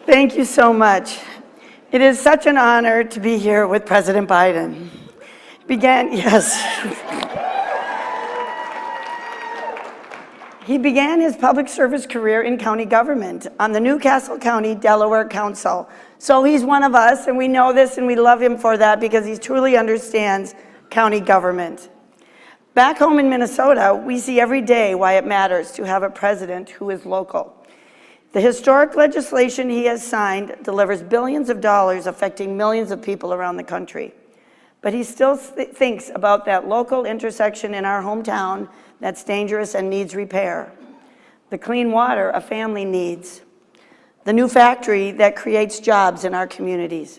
Thank you so much. It is such an honor to be here with President Biden. He began his public service career in county government on the Newcastle County, Delaware Council. So he's one of us, and we know this, and we love him for that because he truly understands county government. Back home in Minnesota, we see every day why it matters to have a president who is local. The historic legislation he has signed delivers billions of dollars affecting millions of people around the country. But he still thinks about that local intersection in our hometown that's dangerous and needs repair. The clean water a family needs. The new factory that creates jobs in our communities.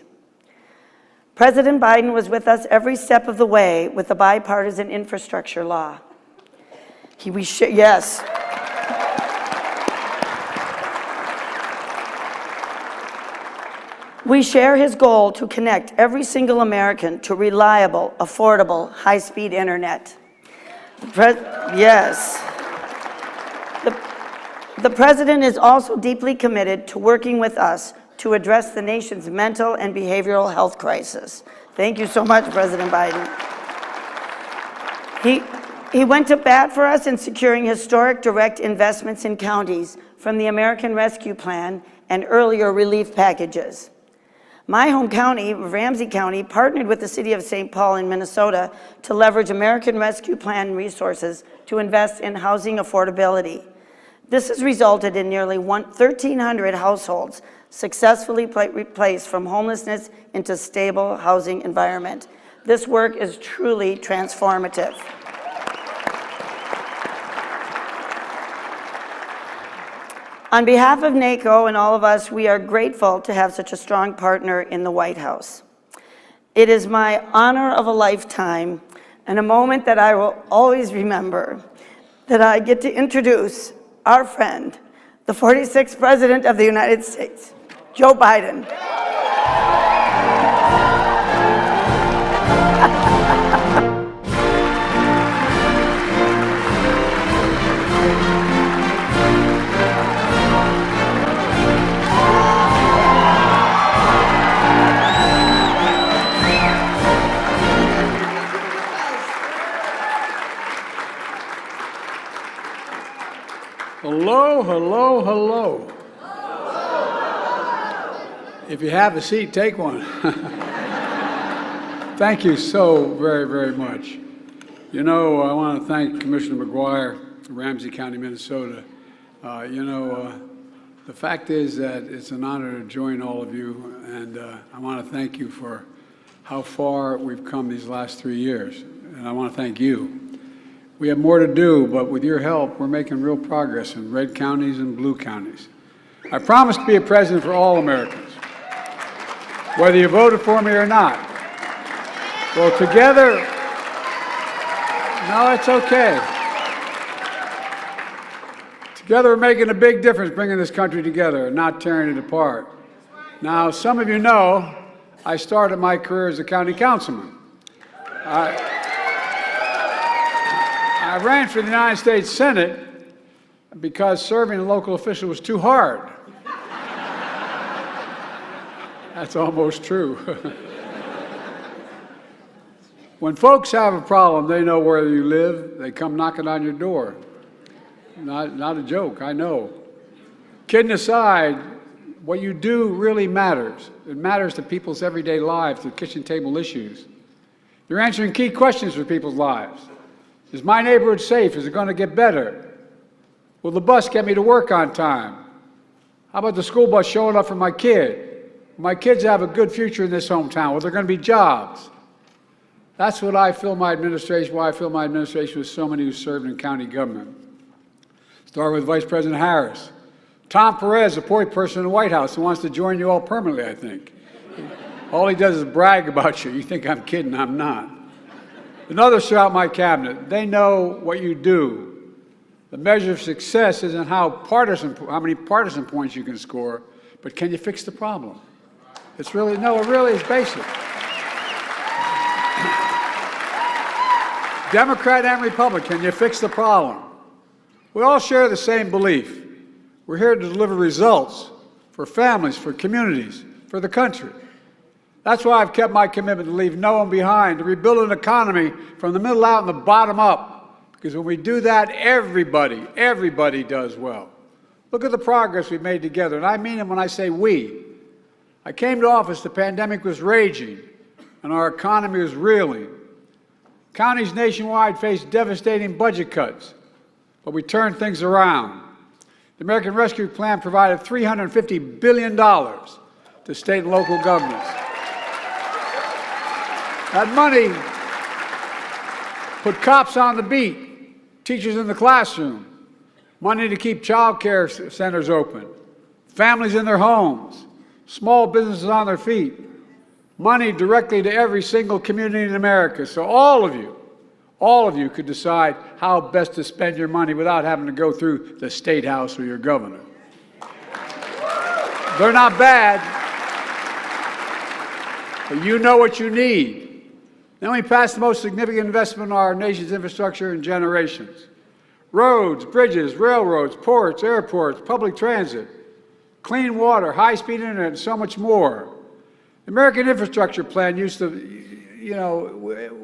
President Biden was with us every step of the way with the bipartisan infrastructure law. Yes. We share his goal to connect every single American to reliable, affordable, high-speed internet. Yes. The president is also deeply committed to working with us to address the nation's mental and behavioral health crisis. Thank you so much, President Biden. He went to bat for us in securing historic direct investments in counties from the American Rescue Plan and earlier relief packages. My home county, Ramsey County, partnered with the city of St. Paul in Minnesota to leverage American Rescue Plan resources to invest in housing affordability. This has resulted in nearly 1,300 households successfully replaced from homelessness into stable housing environment. This work is truly transformative. On behalf of NACO and all of us, we are grateful to have such a strong partner in the White House. It is my honor of a lifetime and a moment that I will always remember that I get to introduce our friend, the 46th President of the United States, Joe Biden. Hello, hello, hello. If you have a seat, take one. Thank you so very, very much. You know, I want to thank Commissioner McGuire, Ramsey County, Minnesota. The fact is that it's an honor to join all of you, and I want to thank you for how far we've come these last 3 years, and I want to thank you. We have more to do, but with your help, we're making real progress in red counties and blue counties. I promise to be a president for all Americans, whether you voted for me or not. Well, together, no, it's okay. Together, we're making a big difference bringing this country together and not tearing it apart. Now, some of you know, I started my career as a county councilman. I ran for the United States Senate because serving a local official was too hard. That's almost true. When folks have a problem, they know where you live. They come knocking on your door. Not a joke, I know. Kidding aside, what you do really matters. It matters to people's everyday lives, to kitchen table issues. You're answering key questions for people's lives. Is my neighborhood safe? Is it going to get better? Will the bus get me to work on time? How about the school bus showing up for my kid? Will my kids have a good future in this hometown? Will there going to be jobs? That's what why I feel my administration with so many who served in county government. Start with Vice President Harris. Tom Perez, a point person in the White House who wants to join you all permanently, I think. All he does is brag about you. You think I'm kidding, I'm not. And others throughout my cabinet, they know what you do. The measure of success isn't how many partisan points you can score, but can you fix the problem? It really is basic. Democrat and Republican, can you fix the problem? We all share the same belief. We're here to deliver results, for families, for communities, for the country. That's why I've kept my commitment to leave no one behind, to rebuild an economy from the middle out and the bottom up. Because when we do that, everybody does well. Look at the progress we've made together, and I mean it when I say we. I came to office, the pandemic was raging, and our economy was reeling. Counties nationwide faced devastating budget cuts, but we turned things around. The American Rescue Plan provided $350 billion to state and local governments. That money put cops on the beat, teachers in the classroom, money to keep child care centers open, families in their homes, small businesses on their feet, money directly to every single community in America. So all of you could decide how best to spend your money without having to go through the State House or your governor. They're not bad, but you know what you need. Then we passed the most significant investment in our nation's infrastructure in generations. Roads, bridges, railroads, ports, airports, public transit, clean water, high-speed internet, and so much more. The American Infrastructure Plan used to,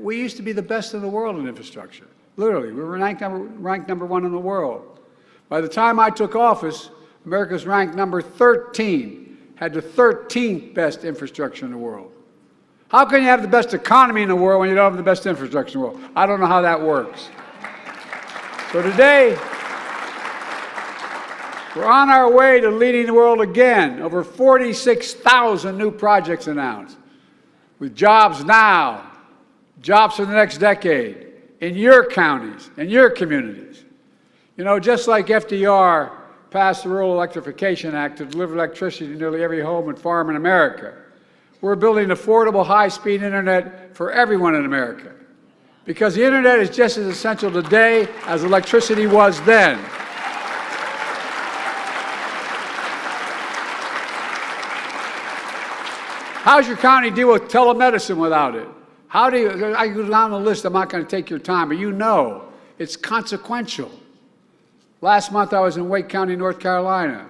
we used to be the best in the world in infrastructure. Literally, we were ranked number one in the world. By the time I took office, America was ranked number 13, had the 13th best infrastructure in the world. How can you have the best economy in the world when you don't have the best infrastructure in the world? I don't know how that works. So today, we're on our way to leading the world again. Over 46,000 new projects announced. With jobs now, jobs for the next decade, in your counties, in your communities. You know, just like FDR passed the Rural Electrification Act to deliver electricity to nearly every home and farm in America, we're building affordable, high-speed internet for everyone in America. Because the internet is just as essential today as electricity was then. How's your county deal with telemedicine without it? How do you, I go down the list, I'm not going to take your time, but you know it's consequential. Last month I was in Wake County, North Carolina.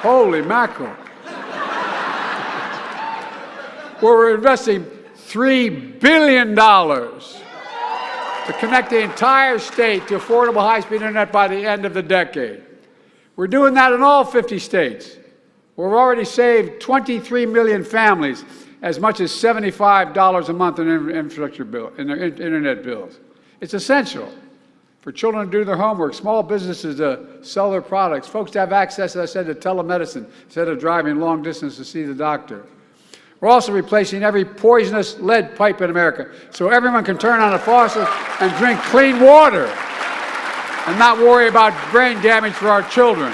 Holy mackerel. Where we're investing $3 billion to connect the entire state to affordable high-speed internet by the end of the decade. We're doing that in all 50 states. We've already saved 23 million families as much as $75 a month in infrastructure bill, in their internet bills. It's essential for children to do their homework, small businesses to sell their products, folks to have access, as I said, to telemedicine instead of driving long distance to see the doctor. We're also replacing every poisonous lead pipe in America so everyone can turn on a faucet and drink clean water and not worry about brain damage for our children.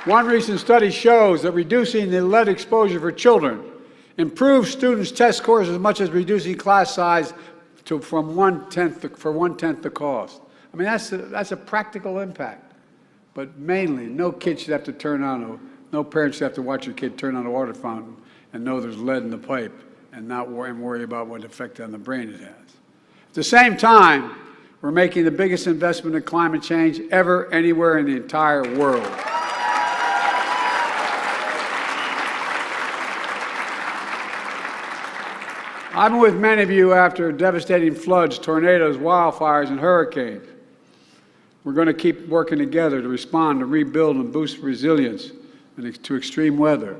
One recent study shows that reducing the lead exposure for children improves students' test scores as much as reducing class size from one-tenth the cost. I mean, that's a practical impact. But mainly, no kid should have to no parent should have to watch your kid turn on a water fountain and know there's lead in the pipe and not worry about what effect on the brain it has. At the same time, we're making the biggest investment in climate change ever anywhere in the entire world. I'm with many of you after devastating floods, tornadoes, wildfires, and hurricanes. We're going to keep working together to respond, to rebuild, and boost resilience to extreme weather.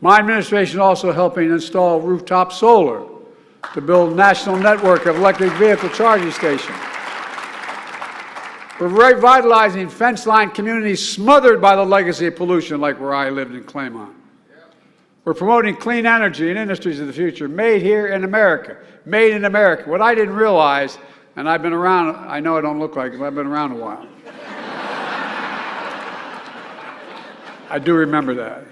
My administration is also helping install rooftop solar to build a national network of electric vehicle charging stations. We're revitalizing fence-line communities smothered by the legacy of pollution, like where I lived in Claymont. We're promoting clean energy and industries of the future, made here in America, made in America. What I didn't realize, and I've been around, I know I don't look like it, but I've been around a while. I do remember that.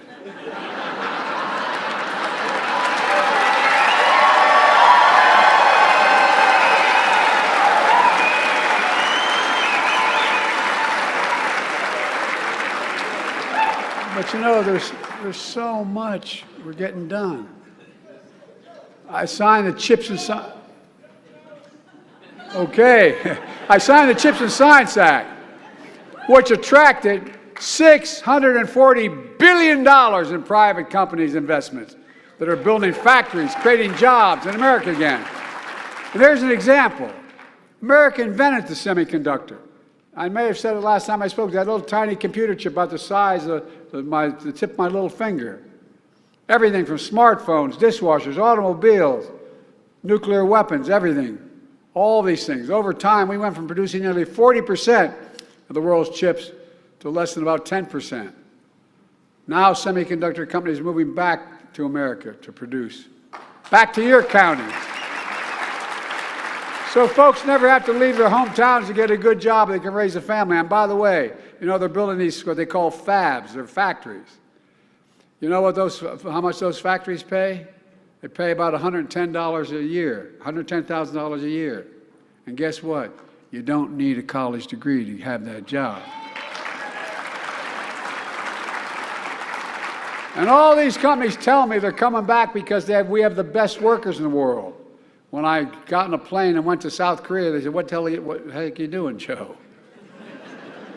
But you know, there's so much we're getting done. I signed the CHIPS and Science. Okay. I signed the Chips and Science Act, which attracted $640 billion in private companies' investments that are building factories, creating jobs in America again. And there's an example. America invented the semiconductor. I may have said it last time I spoke, that little tiny computer chip about the size of the tip of my little finger. Everything from smartphones, dishwashers, automobiles, nuclear weapons, everything. All these things. Over time, we went from producing nearly 40% of the world's chips to less than about 10%. Now semiconductor companies are moving back to America to produce. Back to your counties. So folks never have to leave their hometowns to get a good job. They can raise a family. And by the way, you know, they're building these, what they call fabs. They're factories. You know what how much those factories pay? They pay about $110 a year, $110,000 a year. And guess what? You don't need a college degree to have that job. And all these companies tell me they're coming back because we have the best workers in the world. When I got on a plane and went to South Korea, they said, what the heck are you doing, Joe?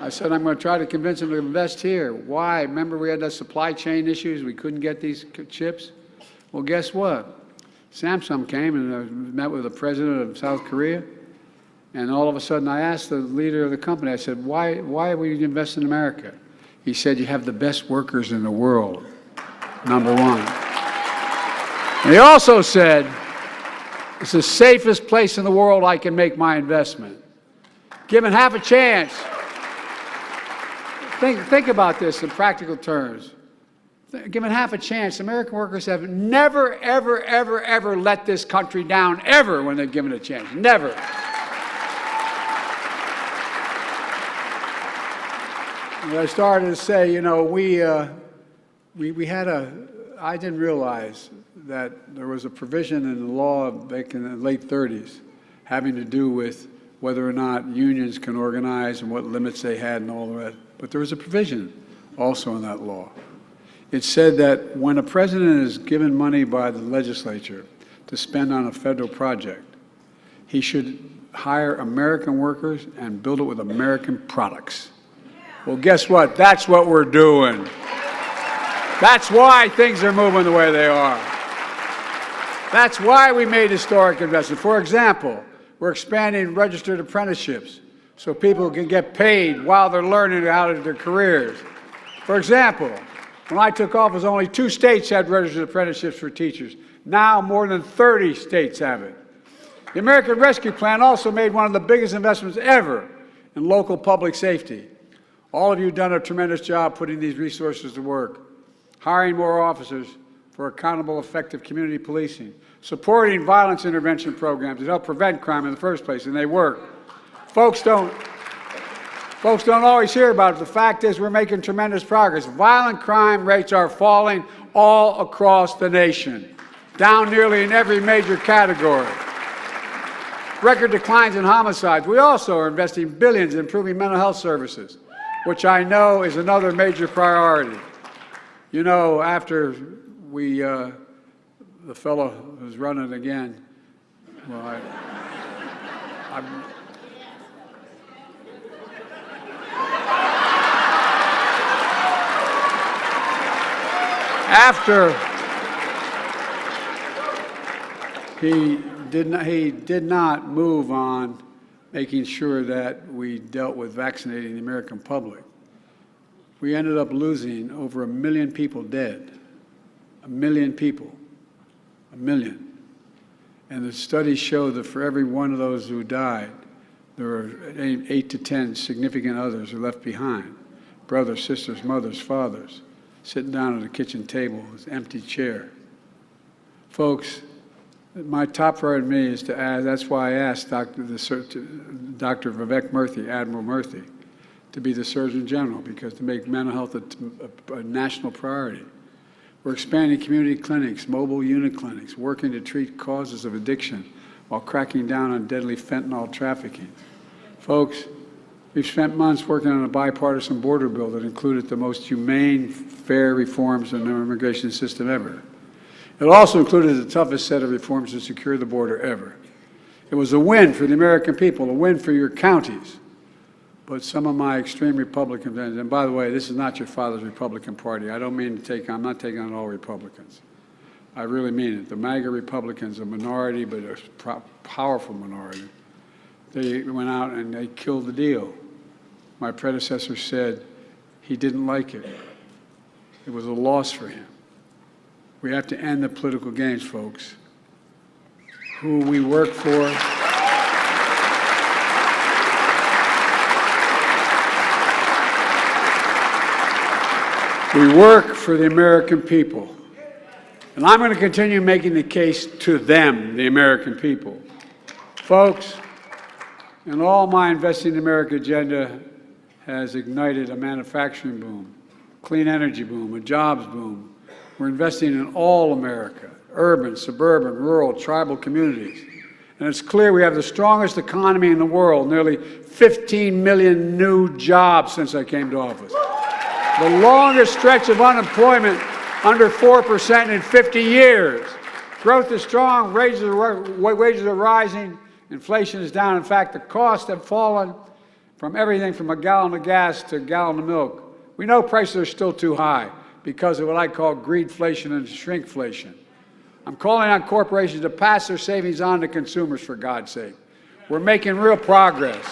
I said, I'm going to try to convince them to invest here. Why? Remember we had those supply chain issues? We couldn't get these chips? Well, guess what? Samsung came and met with the president of South Korea. And all of a sudden, I asked the leader of the company, I said, why would you invest in America? He said, you have the best workers in the world, number one. And he also said, it's the safest place in the world I can make my investment. Given half a chance, think about this in practical terms. Given half a chance, American workers have never, ever, ever, ever let this country down, ever, when they've given a chance. Never. I started to say, you know, I didn't realize that there was a provision in the law back in the late 30s having to do with whether or not unions can organize and what limits they had and all the rest. But there was a provision also in that law. It said that when a president is given money by the legislature to spend on a federal project, he should hire American workers and build it with American products. Well, guess what? That's what we're doing. That's why things are moving the way they are. That's why we made historic investments. For example, we're expanding registered apprenticeships so people can get paid while they're learning out of their careers. For example, when I took office, only 2 states had registered apprenticeships for teachers. Now more than 30 states have it. The American Rescue Plan also made one of the biggest investments ever in local public safety. All of you have done a tremendous job putting these resources to work, hiring more officers for accountable, effective community policing, supporting violence intervention programs that help prevent crime in the first place, and they work. Folks don't always hear about it. The fact is we're making tremendous progress. Violent crime rates are falling all across the nation, down nearly in every major category. Record declines in homicides. We also are investing billions in improving mental health services, which I know is another major priority. You know, after the fellow who's running again, well, after he did not move on making sure that we dealt with vaccinating the American public, we ended up losing over 1 million people dead. 1 million people. 1 million. And the studies show that for every one of those who died, there were 8 to 10 significant others who left behind. Brothers, sisters, mothers, fathers, sitting down at a kitchen table with an empty chair. Folks, my top priority to me is to ask, that's why I asked Dr. Vivek Murthy, Admiral Murthy, to be the Surgeon General, because to make mental health a national priority. We're expanding community clinics, mobile unit clinics, working to treat causes of addiction while cracking down on deadly fentanyl trafficking. Folks, we've spent months working on a bipartisan border bill that included the most humane, fair reforms in our immigration system ever. It also included the toughest set of reforms to secure the border ever. It was a win for the American people, a win for your counties. But some of my extreme Republican friends, and by the way, this is not your father's Republican Party. I don't mean to take, I'm not taking on all Republicans. I really mean it. The MAGA Republicans, a minority, but a powerful minority, they went out and they killed the deal. My predecessor said he didn't like it. It was a loss for him. We have to end the political games, folks. Who we work for. We work for the American people. And I'm going to continue making the case to them, the American people. Folks, and all my Investing in America agenda has ignited a manufacturing boom, clean energy boom, a jobs boom. We're investing in all America, urban, suburban, rural, tribal communities. And it's clear we have the strongest economy in the world, nearly 15 million new jobs since I came to office. The longest stretch of unemployment under 4% in 50 years. Growth is strong, wages are rising, inflation is down. In fact, the costs have fallen from everything from a gallon of gas to a gallon of milk. We know prices are still too high because of what I call greedflation and shrinkflation. I'm calling on corporations to pass their savings on to consumers, for God's sake. We're making real progress.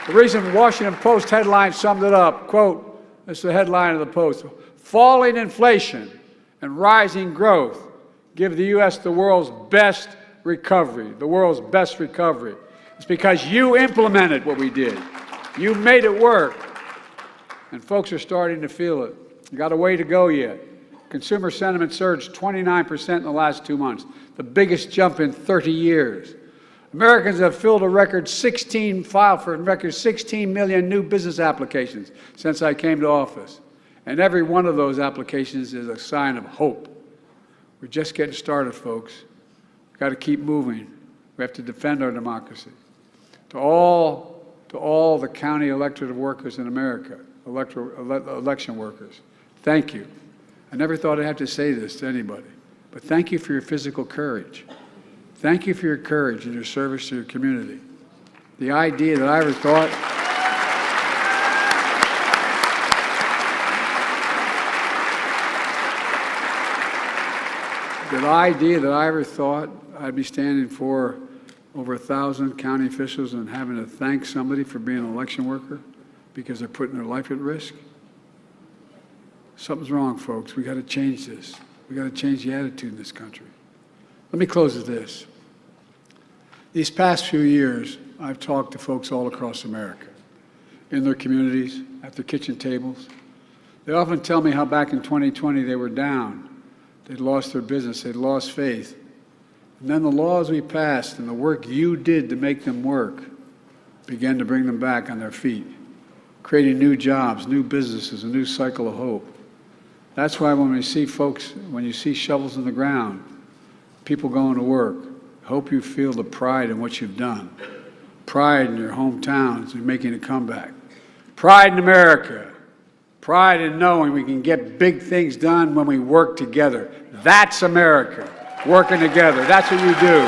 The recent Washington Post headline summed it up. Quote, this is the headline of the Post: falling inflation and rising growth give the U.S. the world's best recovery, the world's best recovery. It's because you implemented what we did. You made it work. And folks are starting to feel it. You got a way to go yet. Consumer sentiment surged 29% in the last 2 months, the biggest jump in 30 years. Americans have filed for a record 16 million new business applications since I came to office. And every one of those applications is a sign of hope. We're just getting started, folks. We've got to keep moving. We have to defend our democracy. To all the county elected workers in America, election workers, thank you. I never thought I'd have to say this to anybody, but thank you for your physical courage. Thank you for your courage and your service to your community. The idea that I ever thought I'd be standing for over 1,000 county officials and having to thank somebody for being an election worker because they're putting their life at risk. Something's wrong, folks. We got to change this. We got to change the attitude in this country. Let me close with this. These past few years, I've talked to folks all across America, in their communities, at their kitchen tables. They often tell me how back in 2020 they were down. They'd lost their business. They'd lost faith. And then the laws we passed and the work you did to make them work began to bring them back on their feet, creating new jobs, new businesses, a new cycle of hope. That's why when we see folks, when you see shovels in the ground, people going to work, I hope you feel the pride in what you've done. Pride in your hometowns and making a comeback. Pride in America. Pride in knowing we can get big things done when we work together. That's America. Working together. That's what you do.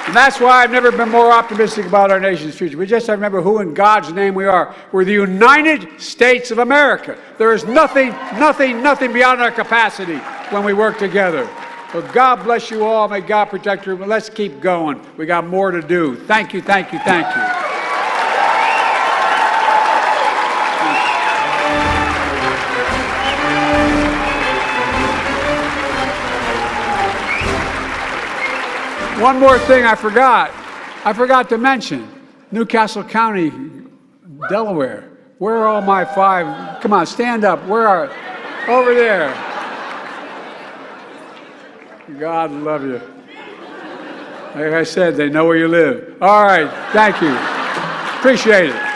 And that's why I've never been more optimistic about our nation's future. We just have to remember who in God's name we are. We're the United States of America. There is nothing beyond our capacity when we work together. So God bless you all. May God protect you. But let's keep going. We got more to do. Thank you, thank you, thank you. One more thing I forgot to mention. Newcastle County, Delaware. Where are all my 5? Come on, stand up. Where are? Over there. God love you. Like I said, they know where you live. All right, thank you. Appreciate it.